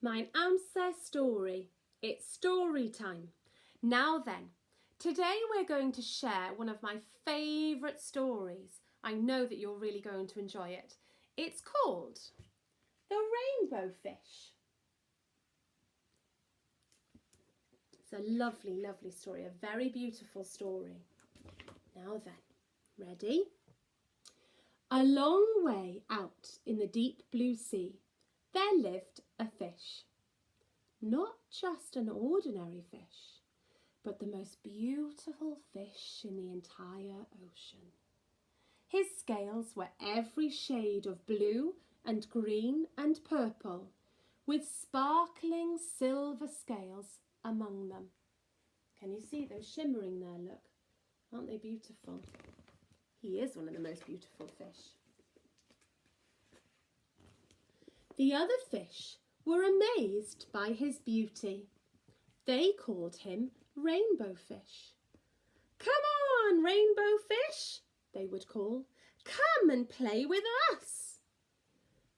Mein Amser story. It's story time. Now then, today we're going to share one of my favourite stories. I know that you're really going to enjoy it. It's called The Rainbow Fish. It's a lovely, lovely story, a very beautiful story. Now then, ready? A long way out in the deep blue sea, there lived a fish. Not just an ordinary fish, but the most beautiful fish in the entire ocean. His scales were every shade of blue and green and purple, with sparkling silver scales among them. Can you see those shimmering there? Look, aren't they beautiful? He is one of the most beautiful fish. The other fish were amazed by his beauty. They called him Rainbow Fish. "Come on, Rainbow Fish," they would call. "Come and play with us."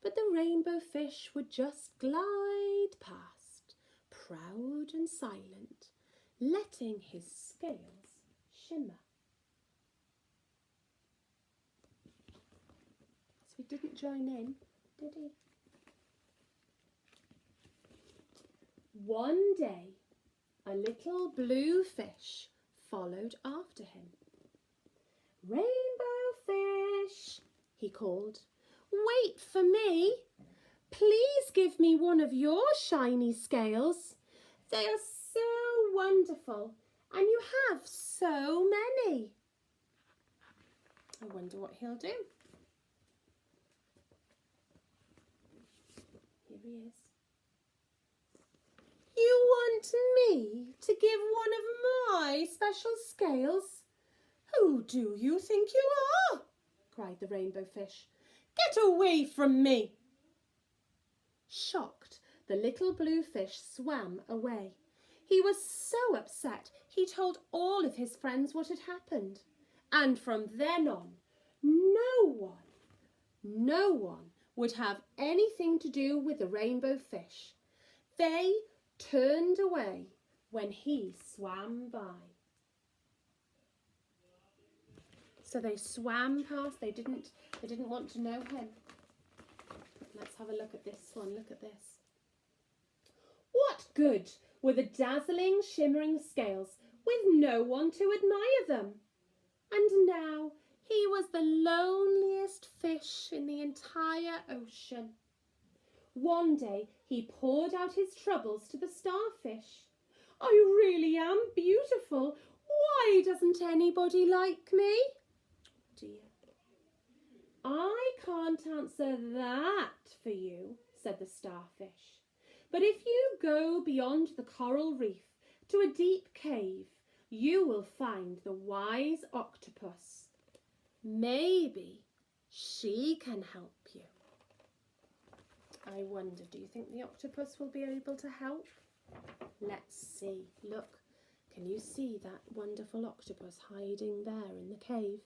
But the Rainbow Fish would just glide past, proud and silent, letting his scales shimmer. So he didn't join in, did he? One day, a little blue fish followed after him. "Rainbow Fish," he called, "wait for me. Please give me one of your shiny scales. They are so wonderful, and you have so many." I wonder what he'll do. Here he is. "You want me to give one of my special scales? Who do you think you are?" cried the Rainbow Fish. "Get away from me!" Shocked, the little blue fish swam away. He was so upset he told all of his friends what had happened. And from then on, no one would have anything to do with the Rainbow Fish. They turned away when he swam by. So they swam past, they didn't want to know him. Let's have a look at this one, look at this. What good were the dazzling, shimmering scales with no one to admire them? And now he was the loneliest fish in the entire ocean. One day he poured out his troubles to the starfish. "I really am beautiful. Why doesn't anybody like me?" "Dear, I can't answer that for you," said the starfish. "But if you go beyond the coral reef to a deep cave, you will find the wise octopus. Maybe she can help you." I wonder, do you think the octopus will be able to help? Let's see. Look, can you see that wonderful octopus hiding there in the cave?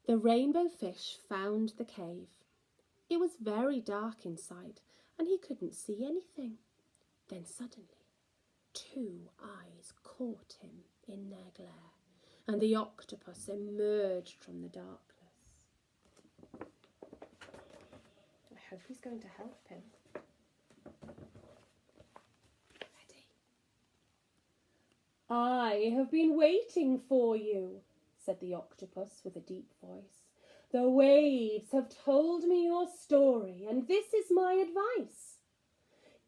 The Rainbow Fish found the cave. It was very dark inside and he couldn't see anything. Then suddenly, two eyes caught him in their glare and the octopus emerged from the darkness. I hope he's going to help him. Ready? "I have been waiting for you," said the octopus with a deep voice. "The waves have told me your story, and this is my advice.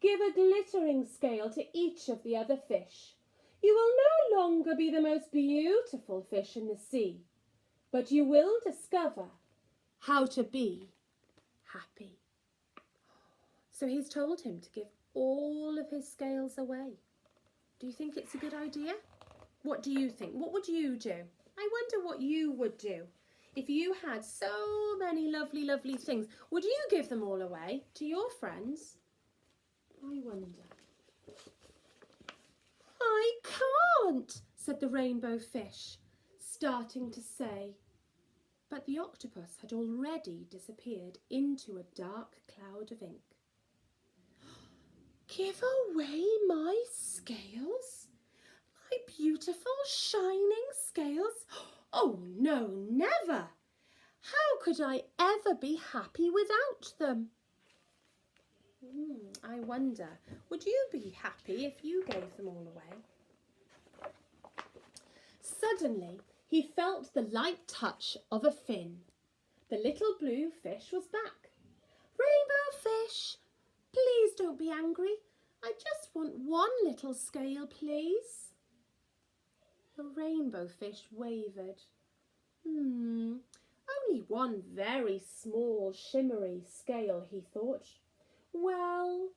Give a glittering scale to each of the other fish. You will no longer be the most beautiful fish in the sea, but you will discover how to be happy." So he's told him to give all of his scales away. Do you think it's a good idea? What do you think? What would you do? I wonder what you would do. If you had so many lovely, lovely things, would you give them all away to your friends? I wonder. "I can't," said the Rainbow Fish, starting to say. But the octopus had already disappeared into a dark cloud of ink. Give away my scales? My beautiful shining scales? Oh no, never! How could I ever be happy without them? I wonder, would you be happy if you gave them all away? Suddenly, he felt the light touch of a fin. The little blue fish was back. Rainbow fish, please don't be angry. I just want one little scale, please. The rainbow fish wavered. Only one very small, shimmery scale, he thought. Well,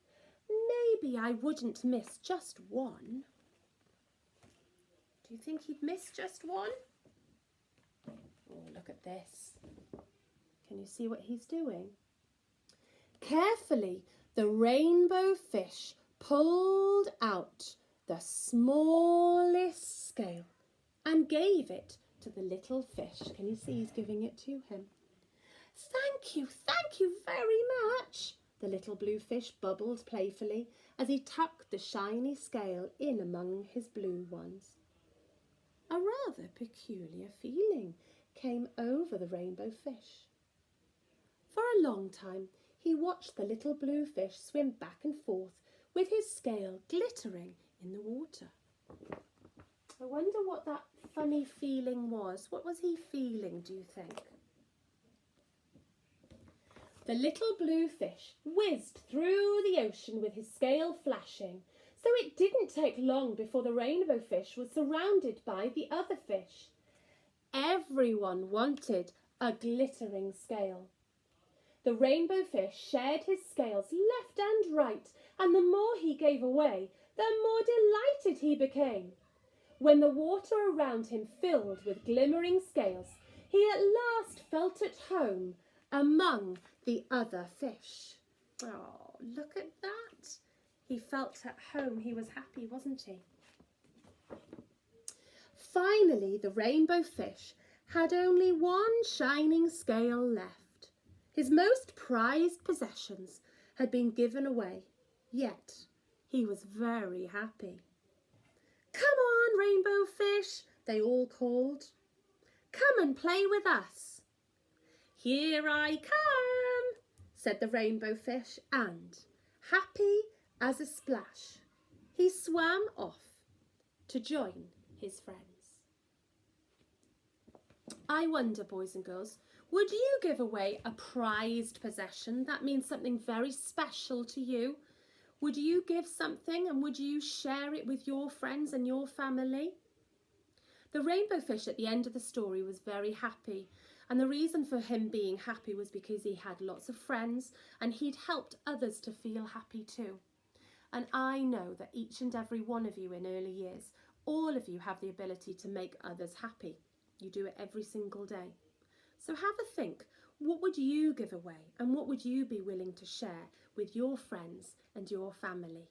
maybe I wouldn't miss just one. Do you think he'd miss just one? Oh, look at this. Can you see what he's doing? Carefully, the rainbow fish pulled out the smallest scale and gave it to the little fish. Can you see he's giving it to him? Thank you very much, the little blue fish bubbled playfully as he tucked the shiny scale in among his blue ones. A rather peculiar feeling came over the rainbow fish. For a long time he watched the little blue fish swim back and forth with his scale glittering in the water. I wonder what that funny feeling was. What was he feeling, do you think? The little blue fish whizzed through the ocean with his scale flashing, so it didn't take long before the rainbow fish was surrounded by the other fish. Everyone wanted a glittering scale. The rainbow fish shared his scales left and right, and the more he gave away, the more delighted he became. When the water around him filled with glimmering scales, he at last felt at home among the other fish. Oh, look at that. He felt at home. He was happy, wasn't he? Finally, the rainbow fish had only one shining scale left. His most prized possessions had been given away, yet he was very happy. Come on, rainbow fish, they all called. Come and play with us. Here I come, said the rainbow fish, and, happy as a splash, he swam off to join his friends. I wonder, boys and girls, would you give away a prized possession? That means something very special to you. Would you give something and would you share it with your friends and your family? The rainbow fish at the end of the story was very happy, and the reason for him being happy was because he had lots of friends and he'd helped others to feel happy too. And I know that each and every one of you in early years, all of you have the ability to make others happy. You do it every single day. So have a think, what would you give away and what would you be willing to share with your friends and your family?